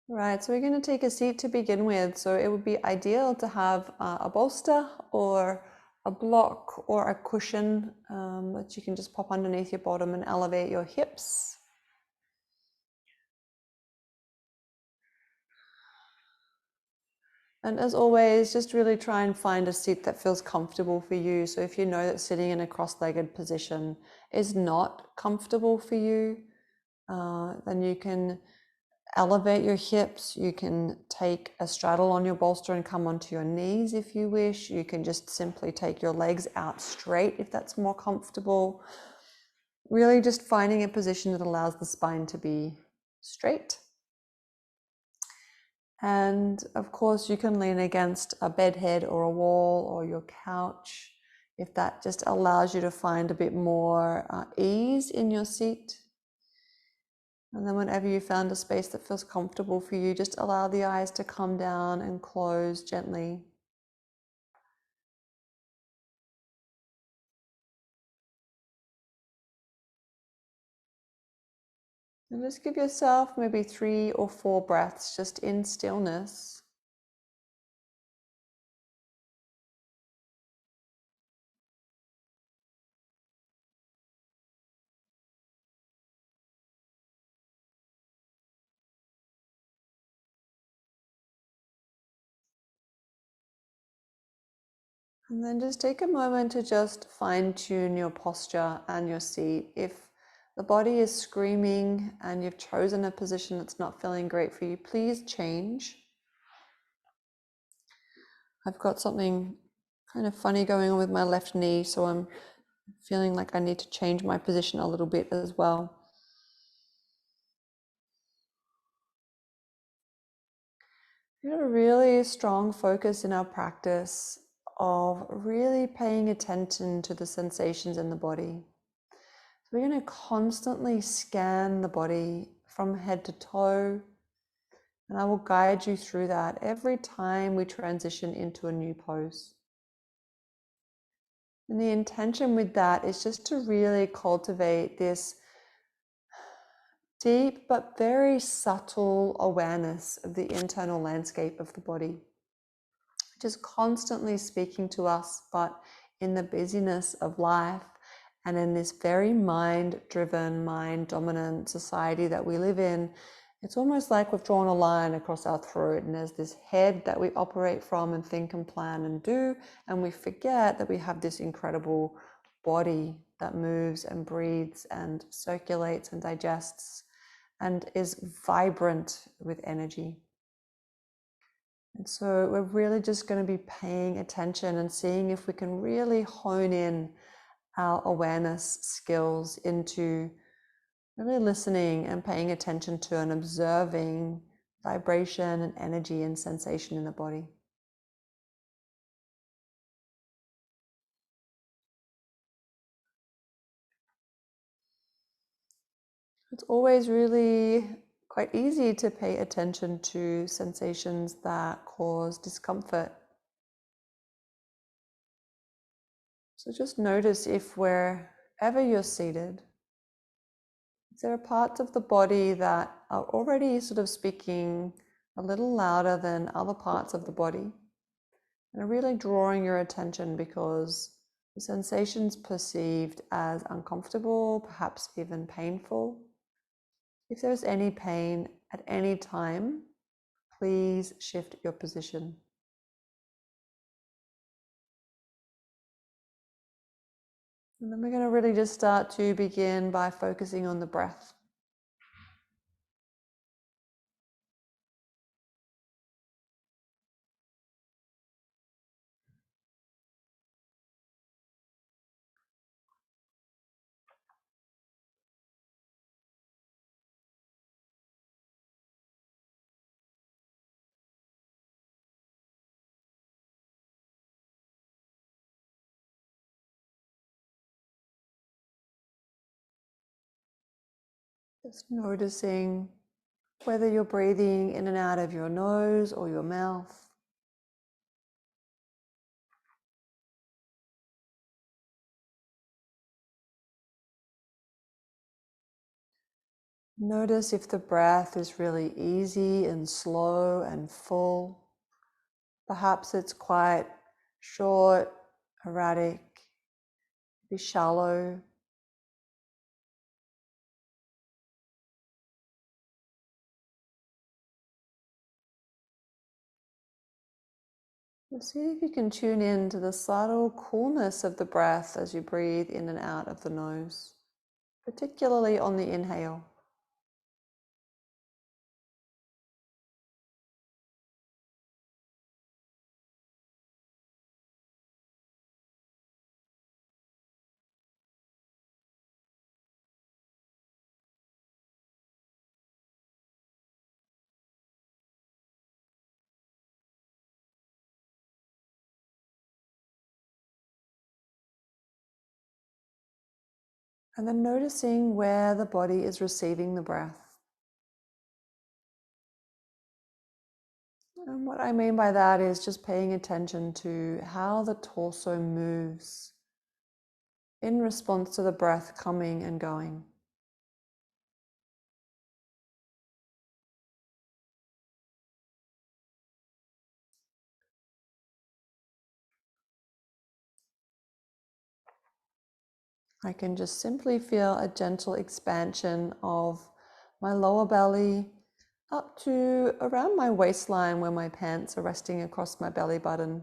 Right, so we're going to take a seat to begin with. So it would be ideal to have a bolster or a block or a cushion that you can just pop underneath your bottom and elevate your hips. And as always, just really try and find a seat that feels comfortable for you. So if you know that sitting in a cross-legged position is not comfortable for you, then you can elevate your hips. You can take a straddle on your bolster and come onto your knees if you wish. You can just simply take your legs out straight if that's more comfortable. Really just finding a position that allows the spine to be straight. And of course, you can lean against a bed head or a wall or your couch if that just allows you to find a bit more ease in your seat. And then whenever you found a space that feels comfortable for you, just allow the eyes to come down and close gently. And just give yourself maybe 3 or 4 breaths just in stillness. And then just take a moment to just fine tune your posture and your seat. If the body is screaming and you've chosen a position that's not feeling great for you, please change. I've got something kind of funny going on with my left knee, so I'm feeling like I need to change my position a little bit as well. We have a really strong focus in our practice of really paying attention to the sensations in the body. So we're going to constantly scan the body from head to toe, and I will guide you through that every time we transition into a new pose. And the intention with that is just to really cultivate this deep but very subtle awareness of the internal landscape of the body, just constantly speaking to us, but in the busyness of life and in this very mind-driven, mind-dominant society that we live in, it's almost like we've drawn a line across our throat and there's this head that we operate from and think and plan and do, and we forget that we have this incredible body that moves and breathes and circulates and digests and is vibrant with energy. And so we're really just going to be paying attention and seeing if we can really hone in our awareness skills into really listening and paying attention to and observing vibration and energy and sensation in the body. It's always really quite easy to pay attention to sensations that cause discomfort. So just notice if wherever you're seated, is there parts of the body that are already sort of speaking a little louder than other parts of the body? And are really drawing your attention because the sensations perceived as uncomfortable, perhaps even painful. If there's any pain at any time, please shift your position. And then we're going to really just start to begin by focusing on the breath. Just noticing whether you're breathing in and out of your nose or your mouth. Notice if the breath is really easy and slow and full. Perhaps it's quite short, erratic, maybe shallow. See if you can tune in to the subtle coolness of the breath as you breathe in and out of the nose, particularly on the inhale. And then noticing where the body is receiving the breath. And what I mean by that is just paying attention to how the torso moves in response to the breath coming and going. I can just simply feel a gentle expansion of my lower belly up to around my waistline where my pants are resting across my belly button.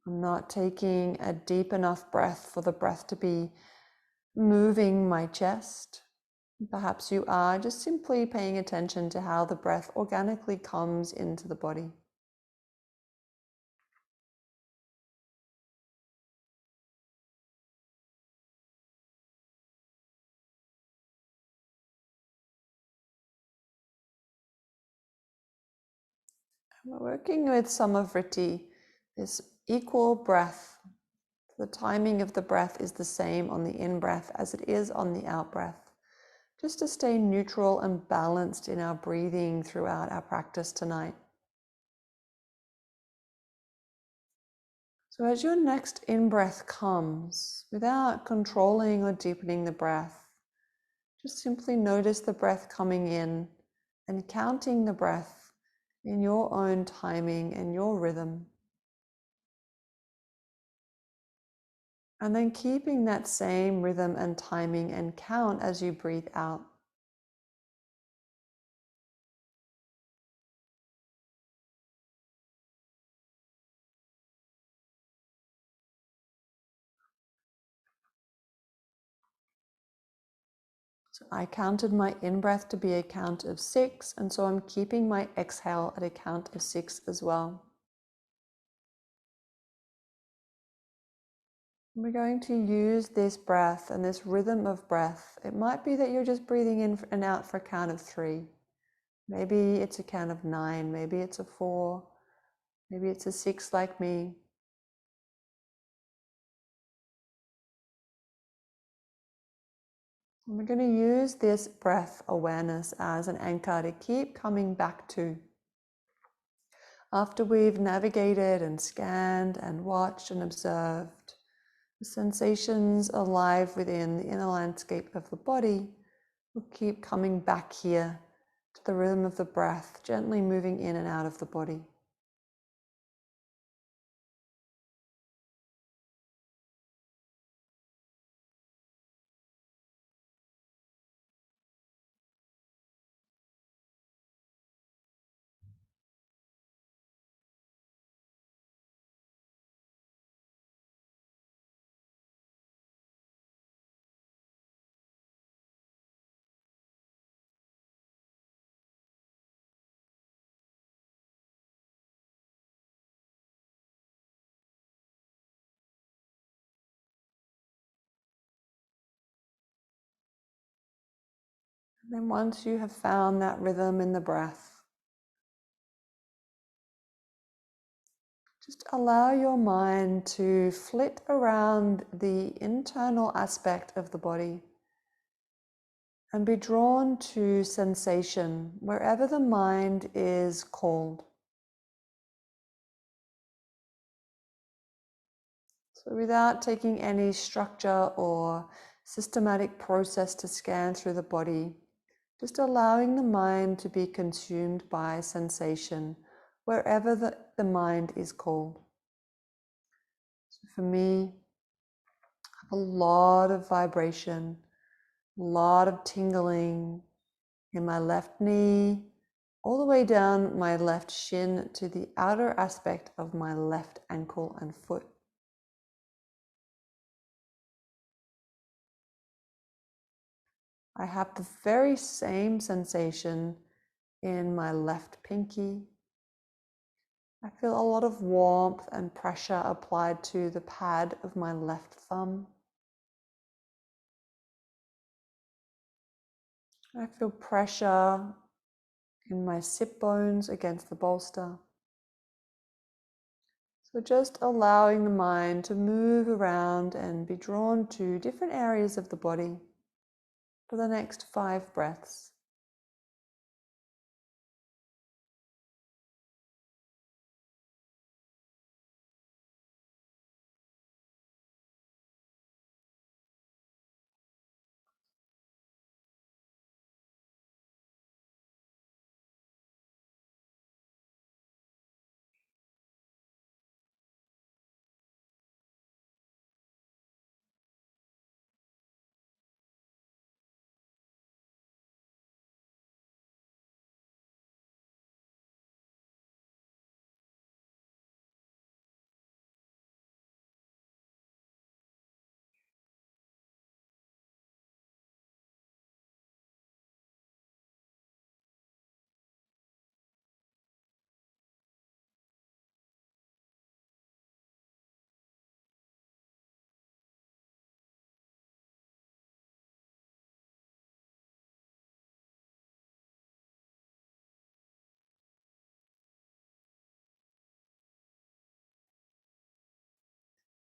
I'm not taking a deep enough breath for the breath to be moving my chest. Perhaps you are just simply paying attention to how the breath organically comes into the body. We're working with Samavriti, this equal breath. The timing of the breath is the same on the in-breath as it is on the out-breath, just to stay neutral and balanced in our breathing throughout our practice tonight. So as your next in-breath comes, without controlling or deepening the breath, just simply notice the breath coming in and counting the breath in your own timing and your rhythm. And then keeping that same rhythm and timing and count as you breathe out. So I counted my in-breath to be a count of 6, and so I'm keeping my exhale at a count of 6 as well. We're going to use this breath and this rhythm of breath. It might be that you're just breathing in and out for a count of 3. Maybe it's a count of 9, maybe it's a 4, maybe it's a 6 like me. And we're going to use this breath awareness as an anchor to keep coming back to. After we've navigated and scanned and watched and observed the sensations alive within the inner landscape of the body, we'll keep coming back here to the rhythm of the breath, gently moving in and out of the body. And then once you have found that rhythm in the breath, just allow your mind to flit around the internal aspect of the body and be drawn to sensation wherever the mind is called. So without taking any structure or systematic process to scan through the body, just allowing the mind to be consumed by sensation wherever the mind is called. So for me, I have a lot of vibration, a lot of tingling in my left knee, all the way down my left shin to the outer aspect of my left ankle and foot. I have the very same sensation in my left pinky. I feel a lot of warmth and pressure applied to the pad of my left thumb. I feel pressure in my sit bones against the bolster. So just allowing the mind to move around and be drawn to different areas of the body for the next 5 breaths.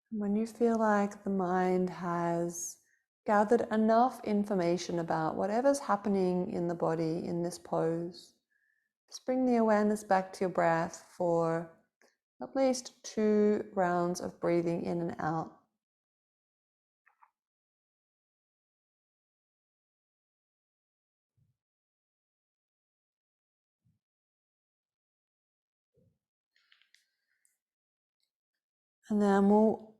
When you feel like the mind has gathered enough information about whatever's happening in the body in this pose, just bring the awareness back to your breath for at least 2 rounds of breathing in and out. And then we'll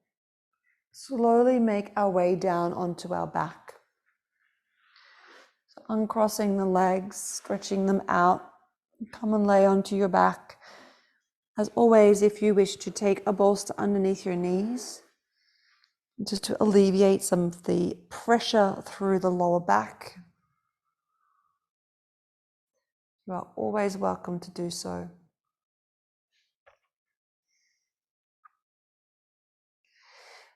slowly make our way down onto our back. So uncrossing the legs, stretching them out. Come and lay onto your back. As always, if you wish to take a bolster underneath your knees, just to alleviate some of the pressure through the lower back, you are always welcome to do so.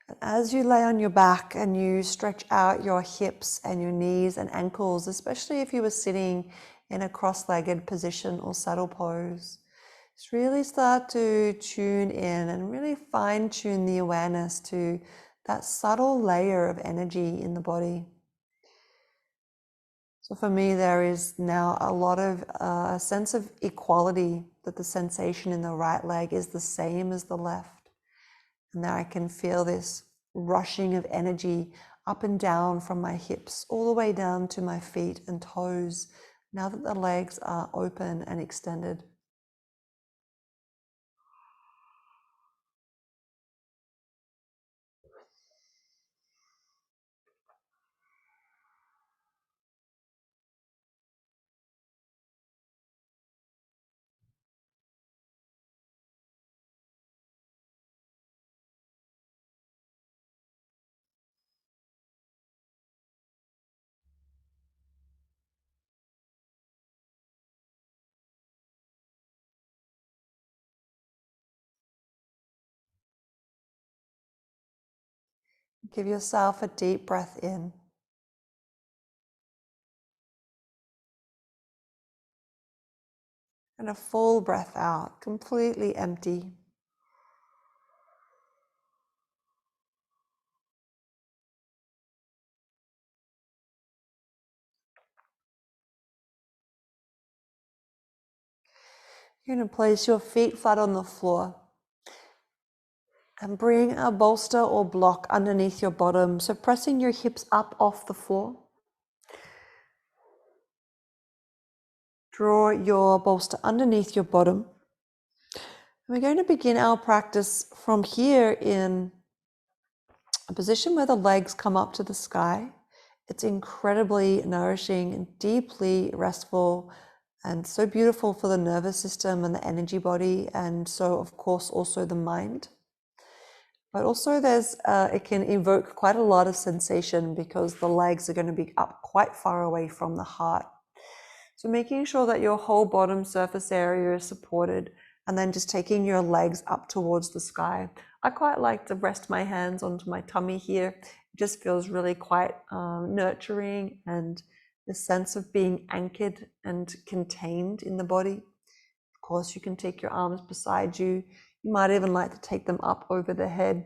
And as you lay on your back and you stretch out your hips and your knees and ankles, especially if you were sitting in a cross-legged position or saddle pose, just really start to tune in and really fine-tune the awareness to that subtle layer of energy in the body. So for me, there is now a lot of a sense of equality, that the sensation in the right leg is the same as the left. And there I can feel this rushing of energy up and down from my hips, all the way down to my feet and toes, now that the legs are open and extended. Give yourself a deep breath in. And a full breath out, completely empty. You're going to place your feet flat on the floor. And bring a bolster or block underneath your bottom. So pressing your hips up off the floor. Draw your bolster underneath your bottom. And we're going to begin our practice from here in a position where the legs come up to the sky. It's incredibly nourishing and deeply restful and so beautiful for the nervous system and the energy body, and so of course also the mind. But also it can evoke quite a lot of sensation because the legs are going to be up quite far away from the heart. So making sure that your whole bottom surface area is supported, and then just taking your legs up towards the sky. I quite like to rest my hands onto my tummy here. It just feels really quite nurturing, and the sense of being anchored and contained in the body. Of course, you can take your arms beside you. You might even like to take them up over the head.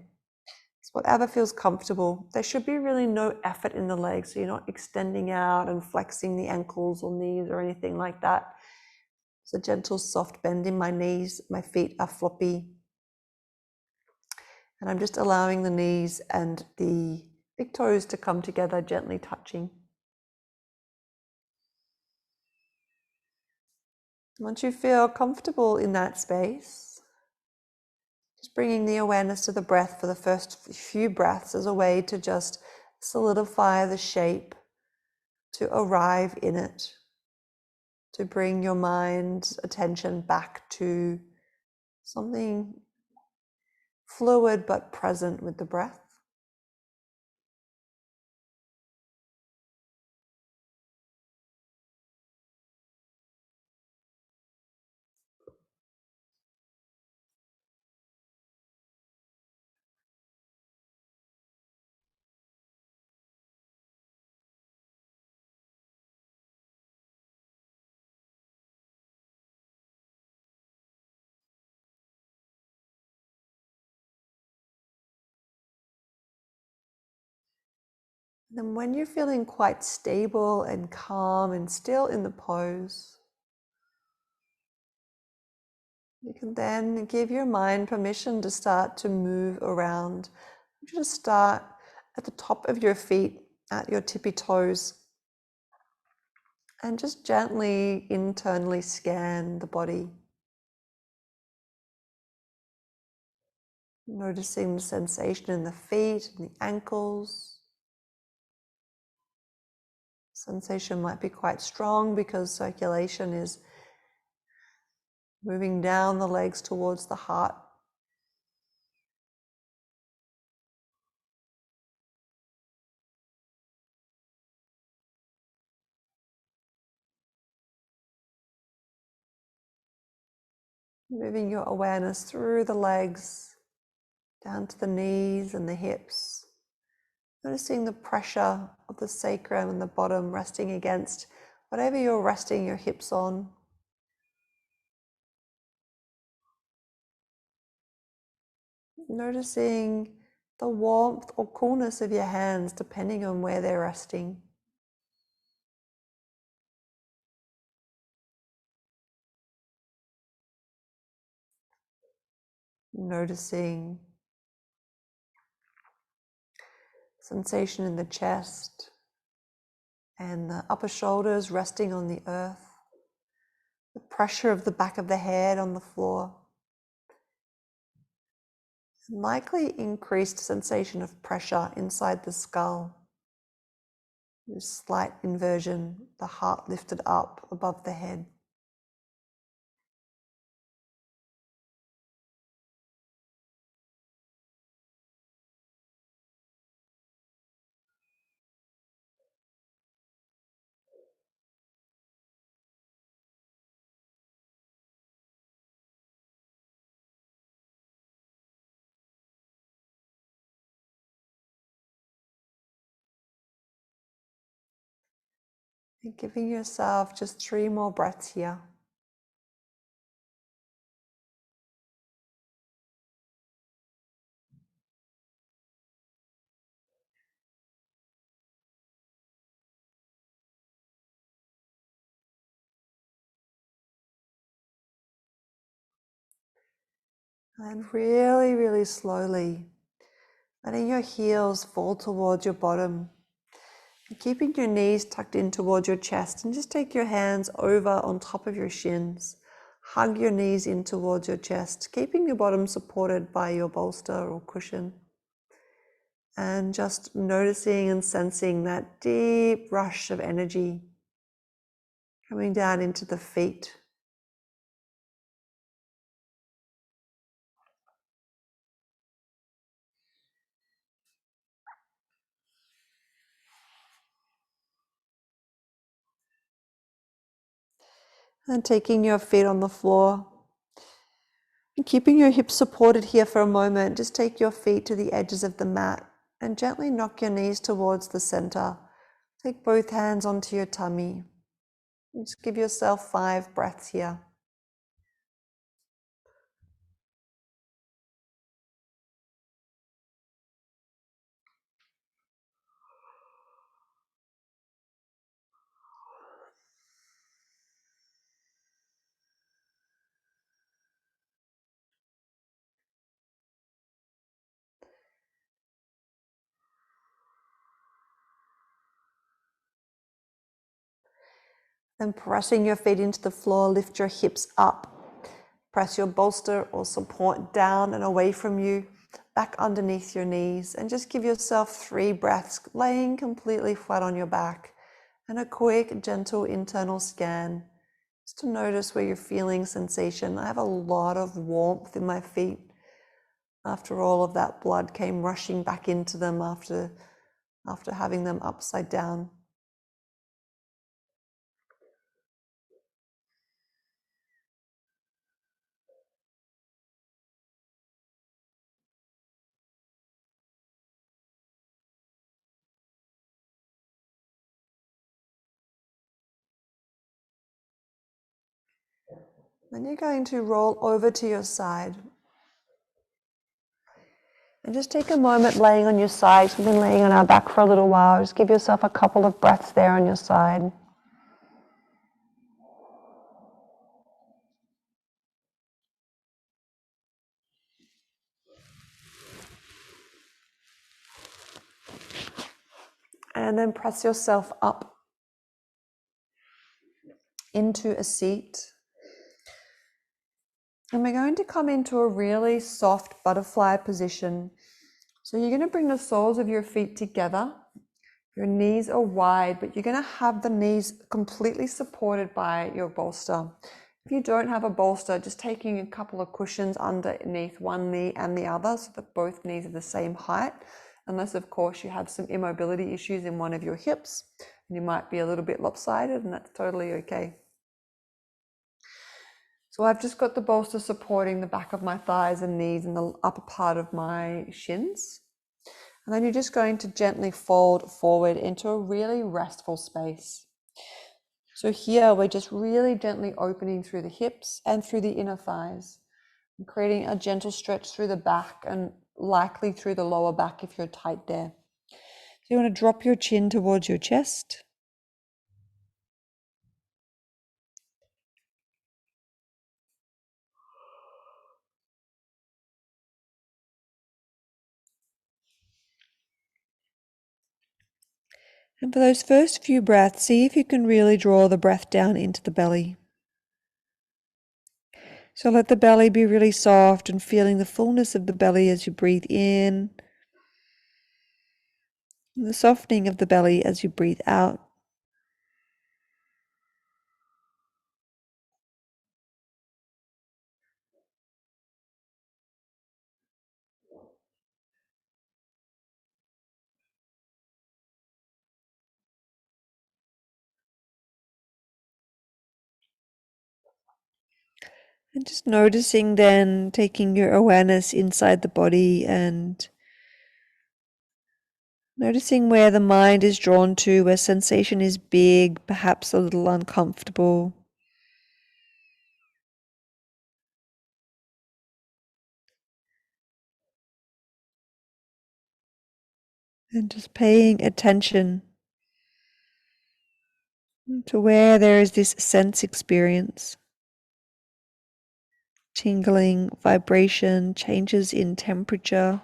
It's whatever feels comfortable. There should be really no effort in the legs, so you're not extending out and flexing the ankles or knees or anything like that. It's a gentle, soft bend in my knees. My feet are floppy. And I'm just allowing the knees and the big toes to come together, gently touching. Once you feel comfortable in that space, just bringing the awareness to the breath for the first few breaths as a way to just solidify the shape, to arrive in it, to bring your mind's attention back to something fluid but present with the breath. Then when you're feeling quite stable and calm and still in the pose, you can then give your mind permission to start to move around. Just start at the top of your feet, at your tippy toes, and just gently internally scan the body. Noticing the sensation in the feet and the ankles. Sensation might be quite strong because circulation is moving down the legs towards the heart. Moving your awareness through the legs, down to the knees and the hips. Noticing the pressure of the sacrum and the bottom resting against whatever you're resting your hips on. Noticing the warmth or coolness of your hands depending on where they're resting. Noticing sensation in the chest and the upper shoulders resting on the earth. The pressure of the back of the head on the floor. Likely increased sensation of pressure inside the skull. This slight inversion, the heart lifted up above the head. And giving yourself just 3 more breaths here. And really, really slowly letting your heels fall towards your bottom. And keeping your knees tucked in towards your chest, and just take your hands over on top of your shins. Hug your knees in towards your chest, keeping your bottom supported by your bolster or cushion. And just noticing and sensing that deep rush of energy coming down into the feet. And taking your feet on the floor. And keeping your hips supported here for a moment, just take your feet to the edges of the mat and gently knock your knees towards the center. Take both hands onto your tummy. Just give yourself 5 breaths here. Then pressing your feet into the floor, lift your hips up. Press your bolster or support down and away from you, back underneath your knees, and just give yourself 3 breaths, laying completely flat on your back, and a quick, gentle internal scan, just to notice where you're feeling sensation. I have a lot of warmth in my feet. After all of that blood came rushing back into them after having them upside down. Then you're going to roll over to your side. And just take a moment laying on your side. We've been laying on our back for a little while. Just give yourself a couple of breaths there on your side. And then press yourself up into a seat. And we're going to come into a really soft butterfly position. So you're going to bring the soles of your feet together. Your knees are wide, but you're going to have the knees completely supported by your bolster. If you don't have a bolster, just taking a couple of cushions underneath one knee and the other so that both knees are the same height. Unless, of course, you have some immobility issues in one of your hips, and you might be a little bit lopsided, and that's totally okay. So I've just got the bolster supporting the back of my thighs and knees and the upper part of my shins. And then you're just going to gently fold forward into a really restful space. So here we're just really gently opening through the hips and through the inner thighs, and creating a gentle stretch through the back and likely through the lower back if you're tight there. So you want to drop your chin towards your chest. And for those first few breaths, see if you can really draw the breath down into the belly. So let the belly be really soft and feeling the fullness of the belly as you breathe in, and the softening of the belly as you breathe out. And just noticing then, taking your awareness inside the body and noticing where the mind is drawn to, where sensation is big, perhaps a little uncomfortable. And just paying attention to where there is this sense experience. tingling, vibration, changes in temperature.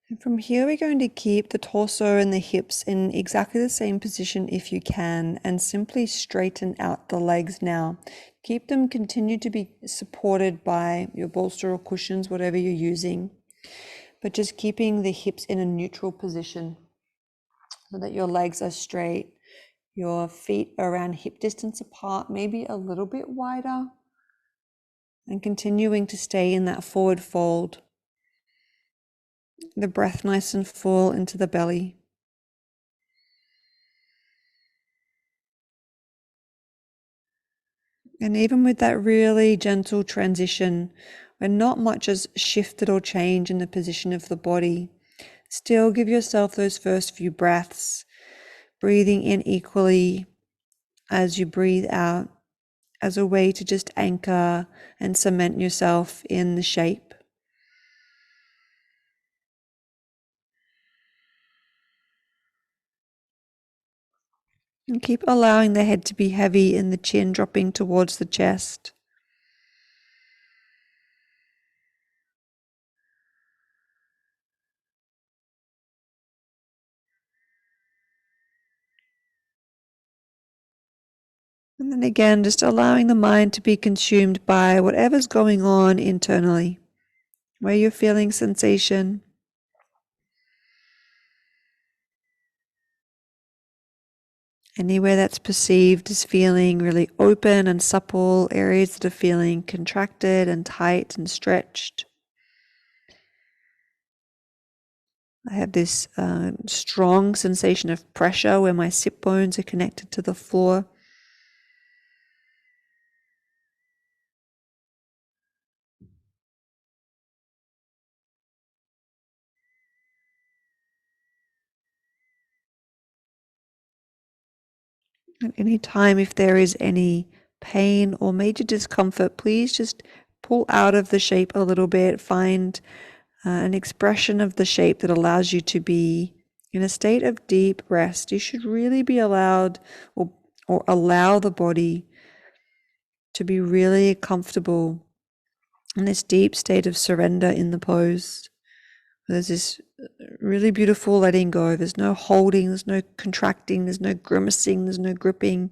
And from here, we're going to keep the torso and the hips in exactly the same position if you can, and simply straighten out the legs now. Keep them continue to be supported by your bolster or cushions, whatever you're using, but just keeping the hips in a neutral position so that your legs are straight, your feet are around hip distance apart, maybe a little bit wider, and continuing to stay in that forward fold. The breath nice and full into the belly. And even with that really gentle transition, where not much has shifted or changed in the position of the body, still give yourself those first few breaths, breathing in equally as you breathe out, as a way to just anchor and cement yourself in the shape. And keep allowing the head to be heavy and the chin dropping towards the chest. And then again, just allowing the mind to be consumed by whatever's going on internally, where you're feeling sensation. Anywhere that's perceived as feeling really open and supple, areas that are feeling contracted and tight and stretched. I have this strong sensation of pressure where my sit bones are connected to the floor. At any time, if there is any pain or major discomfort, please just pull out of the shape a little bit. Find an expression of the shape that allows you to be in a state of deep rest. You should really be allowed or allow the body to be really comfortable in this deep state of surrender in the pose. There's this really beautiful letting go. There's no holding, there's no contracting, there's no grimacing, there's no gripping.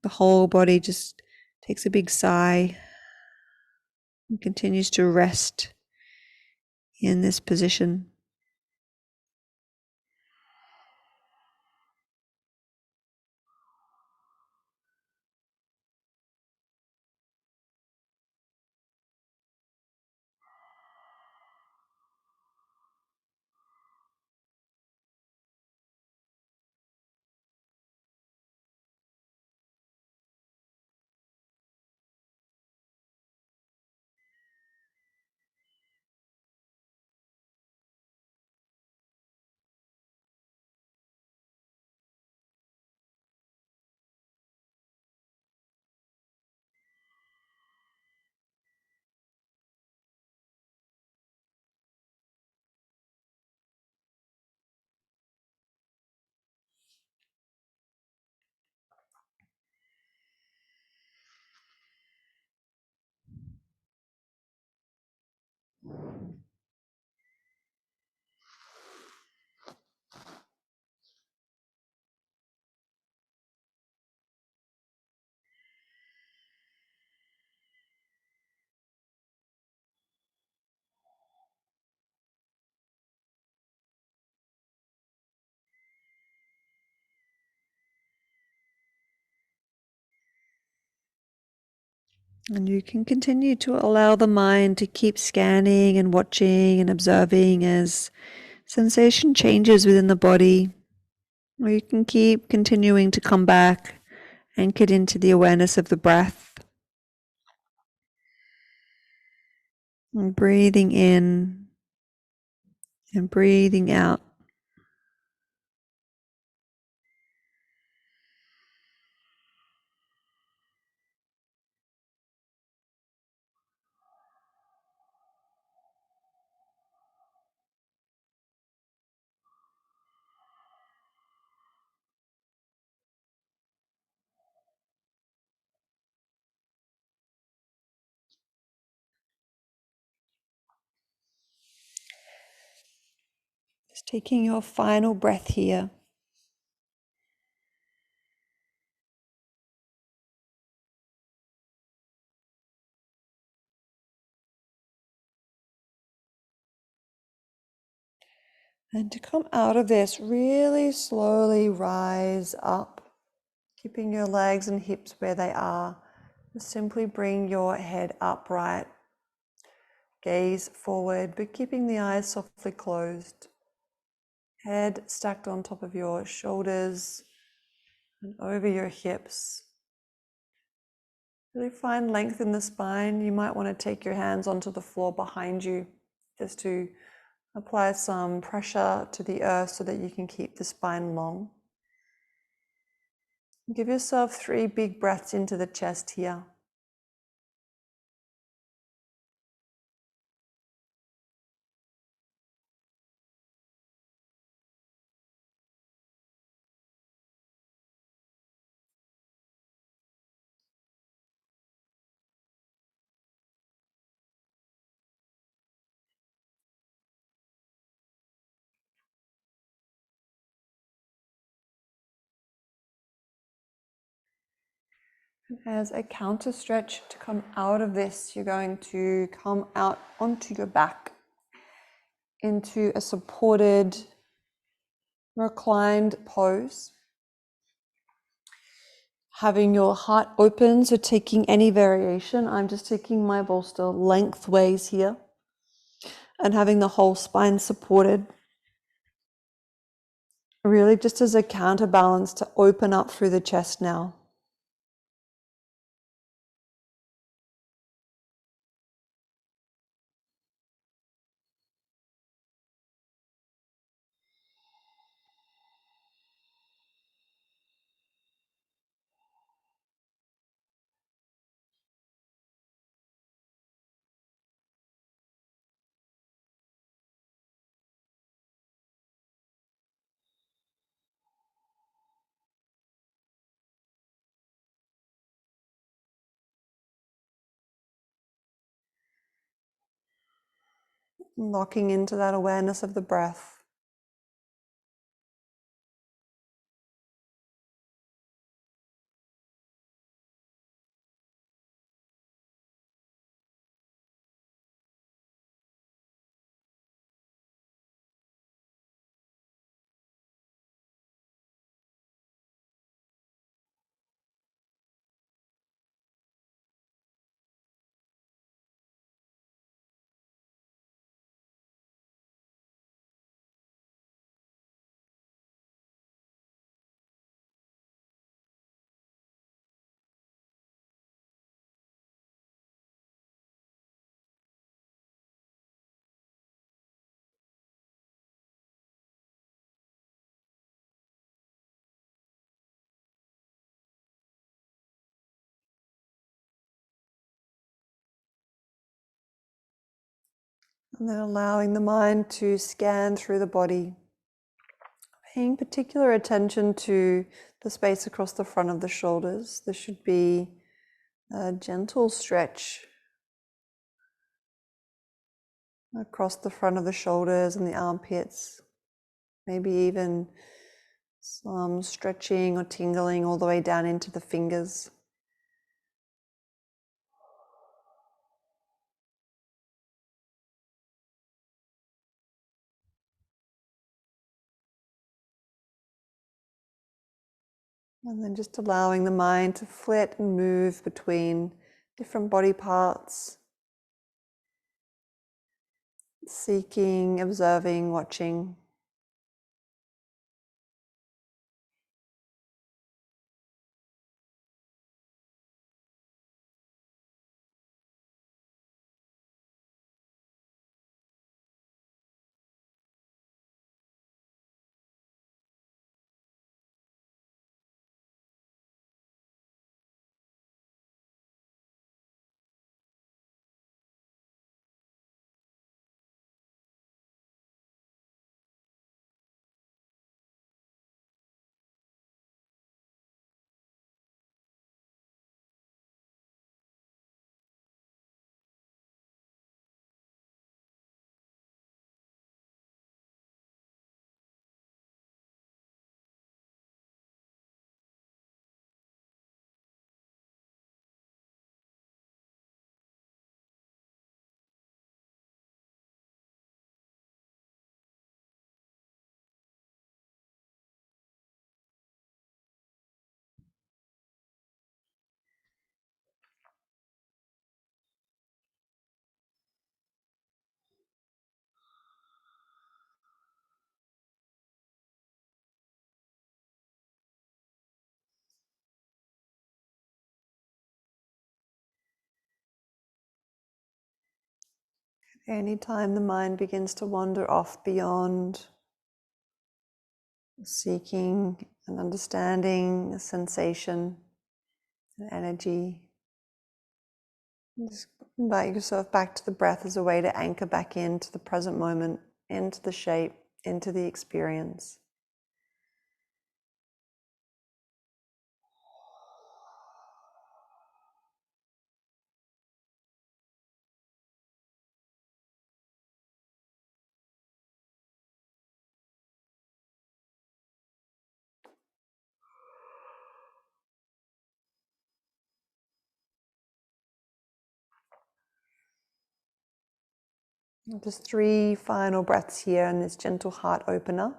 The whole body just takes a big sigh and continues to rest in this position. And you can continue to allow the mind to keep scanning and watching and observing as sensation changes within the body. Or you can keep continuing to come back, anchored into the awareness of the breath. And breathing in and breathing out. Just taking your final breath here. And to come out of this, really slowly rise up, keeping your legs and hips where they are. Just simply bring your head upright, gaze forward, but keeping the eyes softly closed. Head stacked on top of your shoulders and over your hips. Really find length in the spine. You might want to take your hands onto the floor behind you just to apply some pressure to the earth so that you can keep the spine long. Give yourself 3 big breaths into the chest here. As a counter stretch to come out of this, you're going to come out onto your back into a supported, reclined pose. Having your heart open, so taking any variation. I'm just taking my bolster lengthways here and having the whole spine supported. Really just as a counterbalance to open up through the chest now. Locking into that awareness of the breath. And then allowing the mind to scan through the body, paying particular attention to the space across the front of the shoulders. There should be a gentle stretch across the front of the shoulders and the armpits, maybe even some stretching or tingling all the way down into the fingers. And then just allowing the mind to flit and move between different body parts, seeking, observing, watching. Anytime the mind begins to wander off beyond seeking and understanding a sensation, an energy, just invite yourself back to the breath as a way to anchor back into the present moment, into the shape, into the experience. Just 3 final breaths here in this gentle heart opener.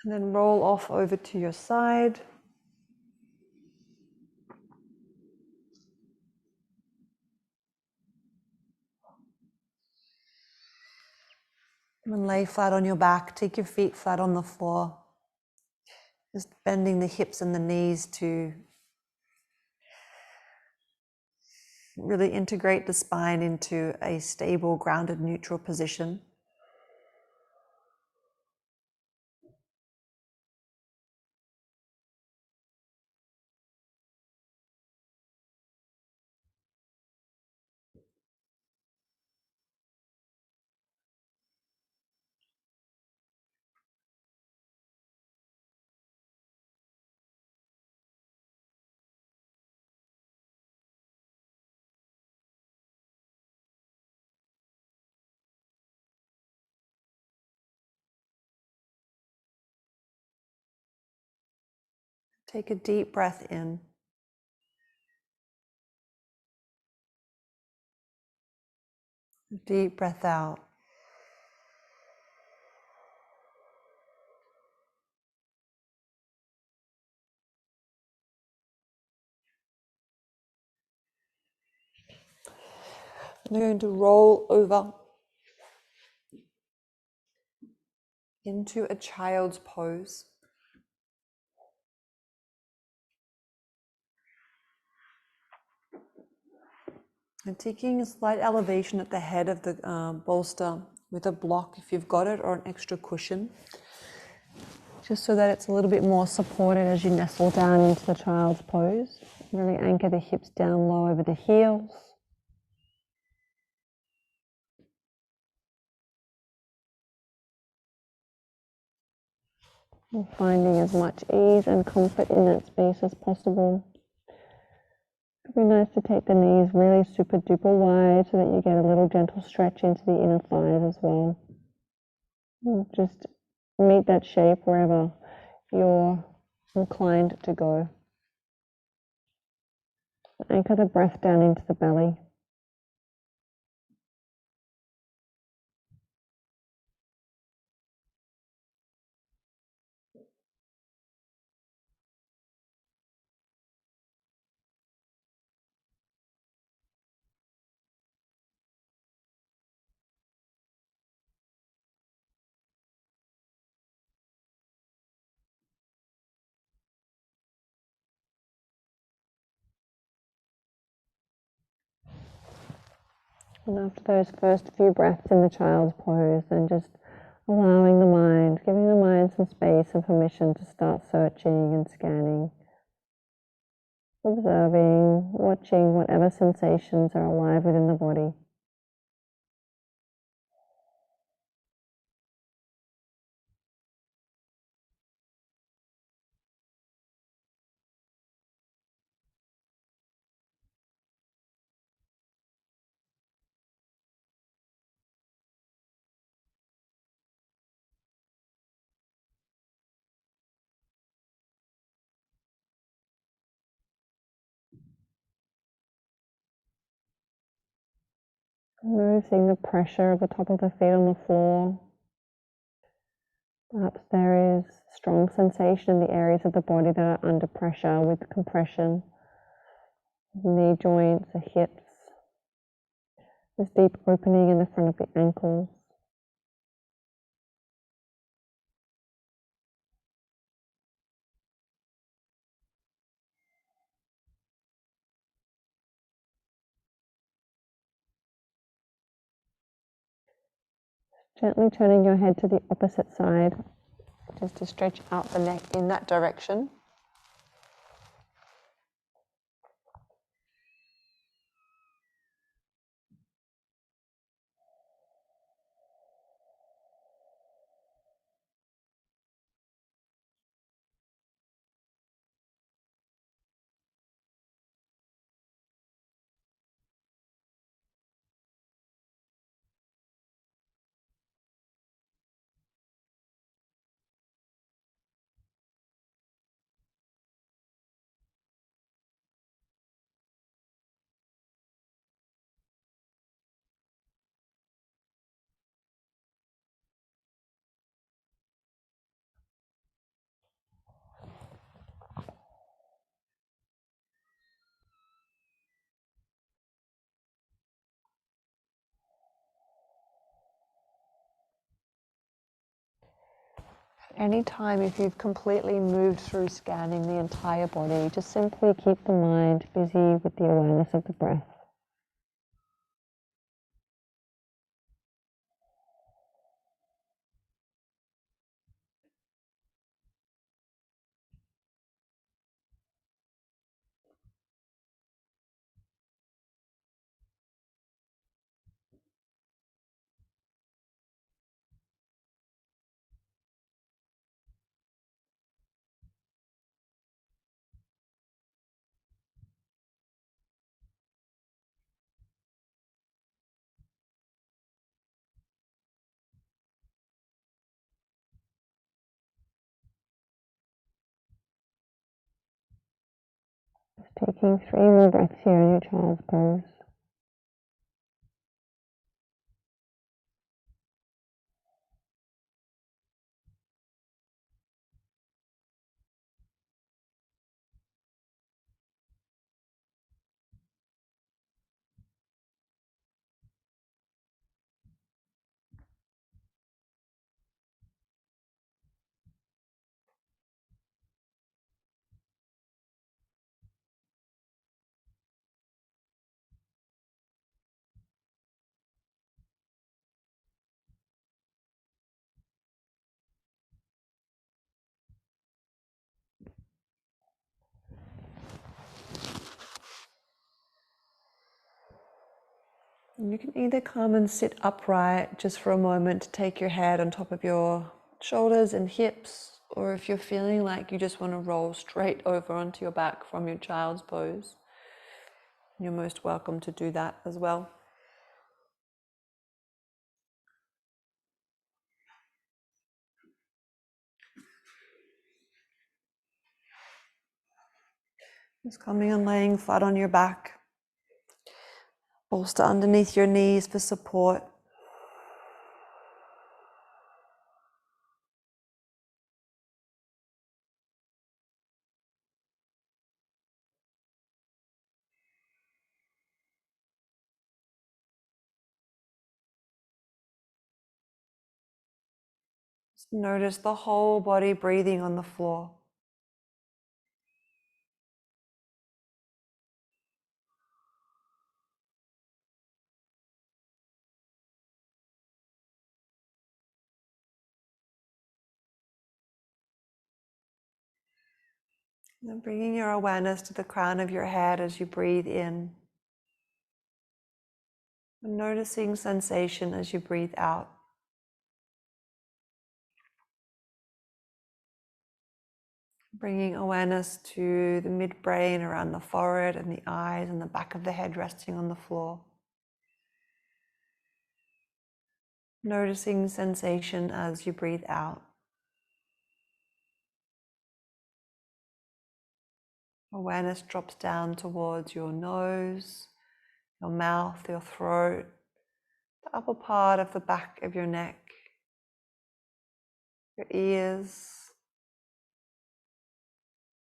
And then roll off over to your side. And lay flat on your back. Take your feet flat on the floor. Just bending the hips and the knees to really integrate the spine into a stable, grounded, neutral position. Take a deep breath in. Deep breath out. We're going to roll over into a child's pose. And taking a slight elevation at the head of the bolster with a block, if you've got it, or an extra cushion, just so that it's a little bit more supported as you nestle down into the child's pose. Really anchor the hips down low over the heels. And finding as much ease and comfort in that space as possible. It'd be nice to take the knees really super duper wide so that you get a little gentle stretch into the inner thighs as well. And just meet that shape wherever you're inclined to go. Anchor the breath down into the belly. And after those first few breaths in the child's pose, then just allowing the mind, giving the mind some space and permission to start searching and scanning, observing, watching whatever sensations are alive within the body. Noticing the pressure of the top of the feet on the floor. Perhaps there is strong sensation in the areas of the body that are under pressure with compression. Knee joints, the hips. This deep opening in the front of the ankles. Gently turning your head to the opposite side, just to stretch out the neck in that direction. Anytime if you've completely moved through scanning the entire body, just simply keep the mind busy with the awareness of the breath. Just taking 3 more breaths here in your child's pose. And you can either come and sit upright just for a moment to take your head on top of your shoulders and hips, or if you're feeling like you just want to roll straight over onto your back from your child's pose, you're most welcome to do that as well. Just coming and laying flat on your back. Bolster underneath your knees for support. Just notice the whole body breathing on the floor. And bringing your awareness to the crown of your head as you breathe in. And noticing sensation as you breathe out. Bringing awareness to the midbrain, around the forehead and the eyes and the back of the head resting on the floor. Noticing sensation as you breathe out. Awareness drops down towards your nose, your mouth, your throat, the upper part of the back of your neck, your ears,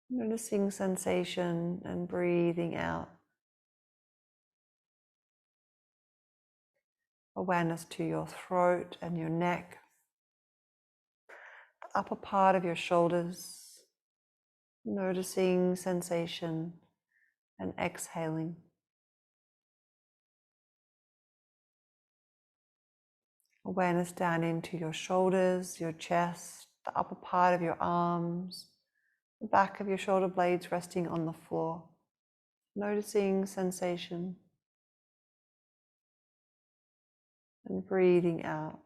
noticing sensation and breathing out. Awareness to your throat and your neck, the upper part of your shoulders, noticing sensation and exhaling. Awareness down into your shoulders, your chest, the upper part of your arms, the back of your shoulder blades resting on the floor. Noticing sensation and breathing out.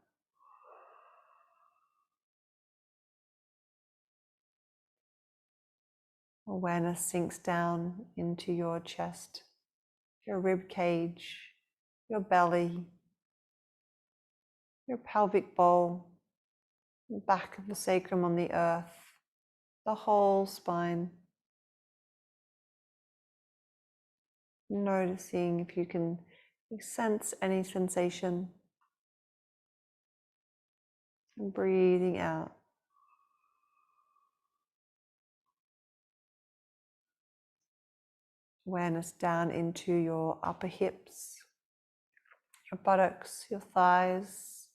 Awareness sinks down into your chest, your rib cage, your belly, your pelvic bowl, the back of the sacrum on the earth, the whole spine. Noticing if you can sense any sensation and breathing out. Awareness down into your upper hips, your buttocks, your thighs,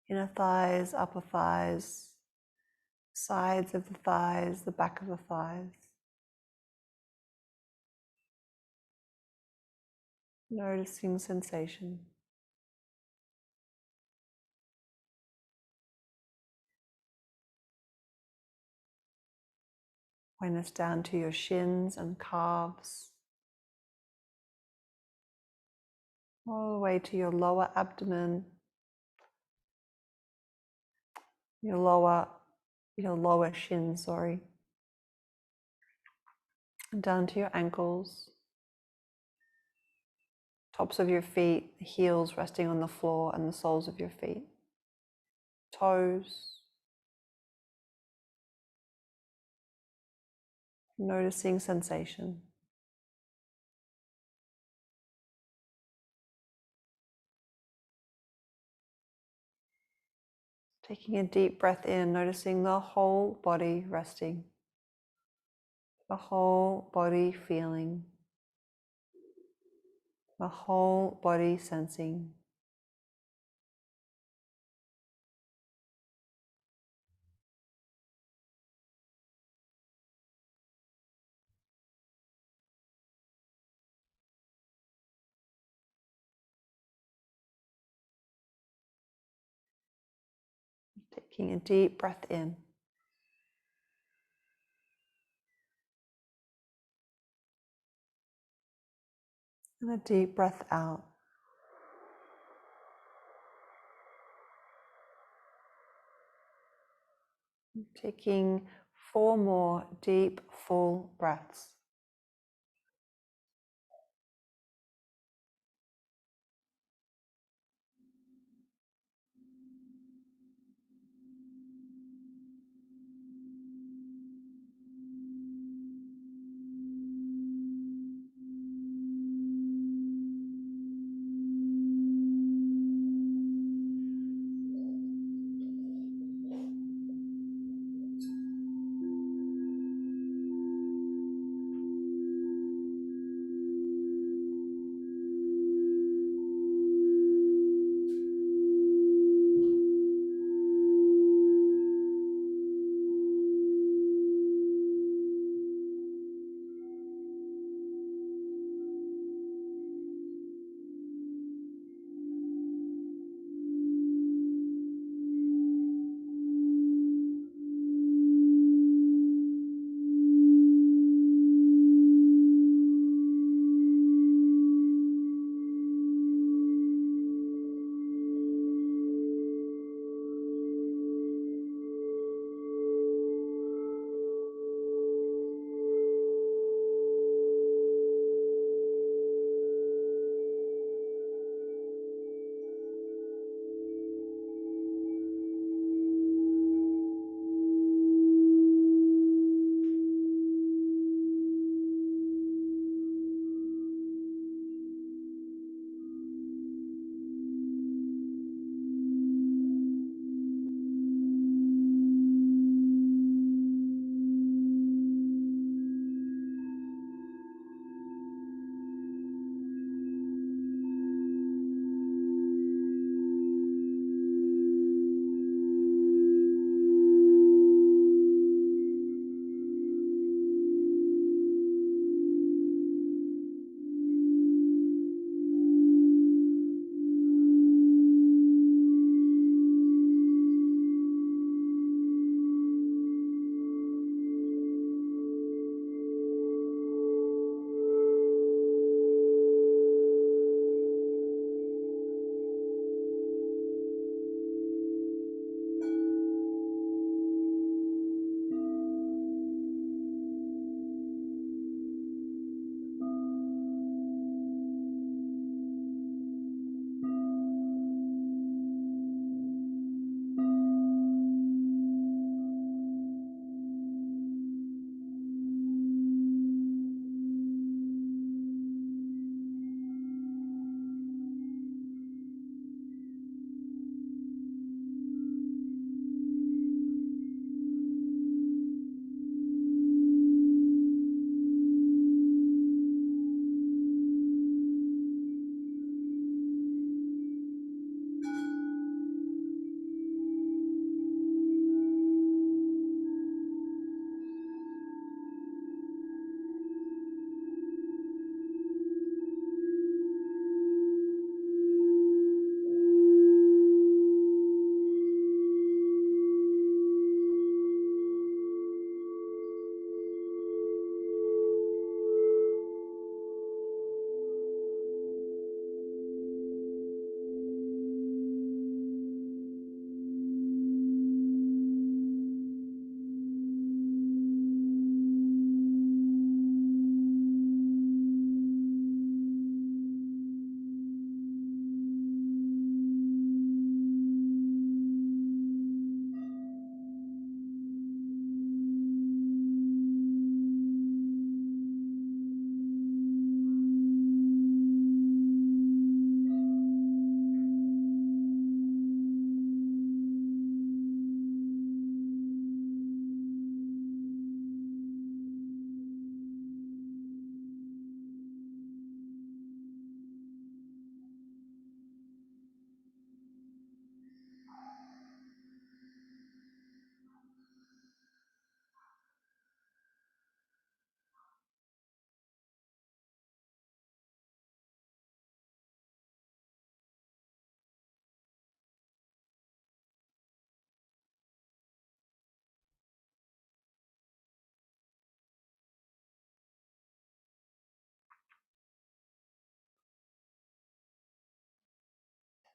inner thighs, upper thighs, sides of the thighs, the back of the thighs. Noticing sensation. Awareness down to your shins and calves, all the way to your lower abdomen, your lower shins, and down to your ankles, tops of your feet, the heels resting on the floor and the soles of your feet, toes. Noticing sensation. Taking a deep breath in, noticing the whole body resting, the whole body feeling, the whole body sensing. Taking a deep breath in. And a deep breath out. Taking 4 more deep, full breaths.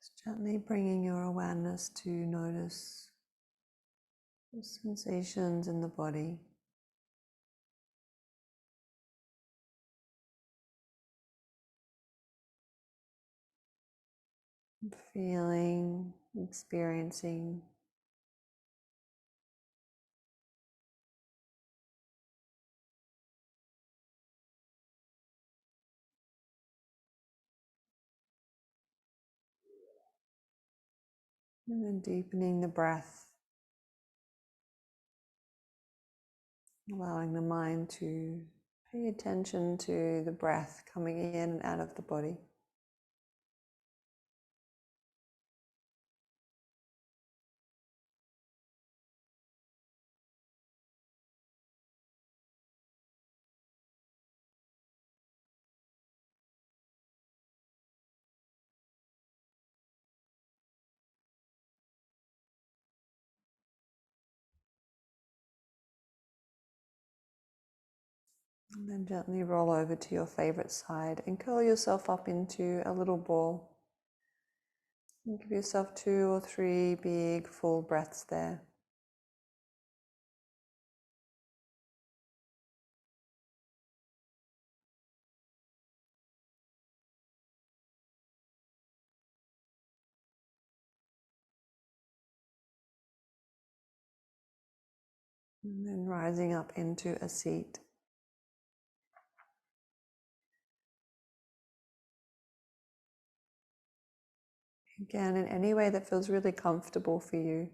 Just gently bringing your awareness to notice the sensations in the body. Feeling, experiencing. And then deepening the breath, allowing the mind to pay attention to the breath coming in and out of the body. And then gently roll over to your favorite side and curl yourself up into a little ball. And give yourself 2 or 3 big full breaths there. And then rising up into a seat. Again, in any way that feels really comfortable for you.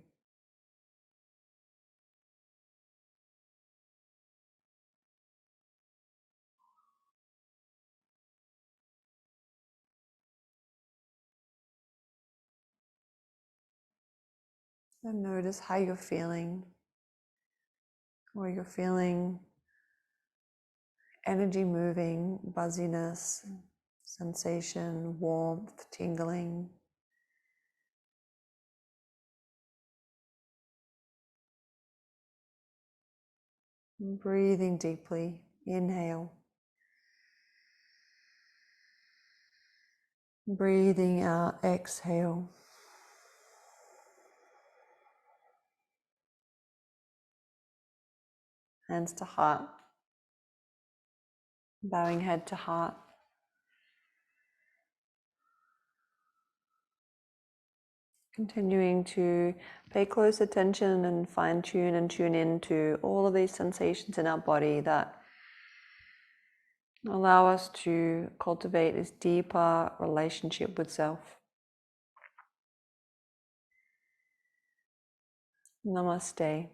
And notice how you're feeling, or you're feeling energy moving, buzziness, sensation, warmth, tingling. And breathing deeply, inhale. Breathing out, exhale. Hands to heart. Bowing head to heart. Continuing to pay close attention and fine tune and tune in to all of these sensations in our body that allow us to cultivate this deeper relationship with self. Namaste.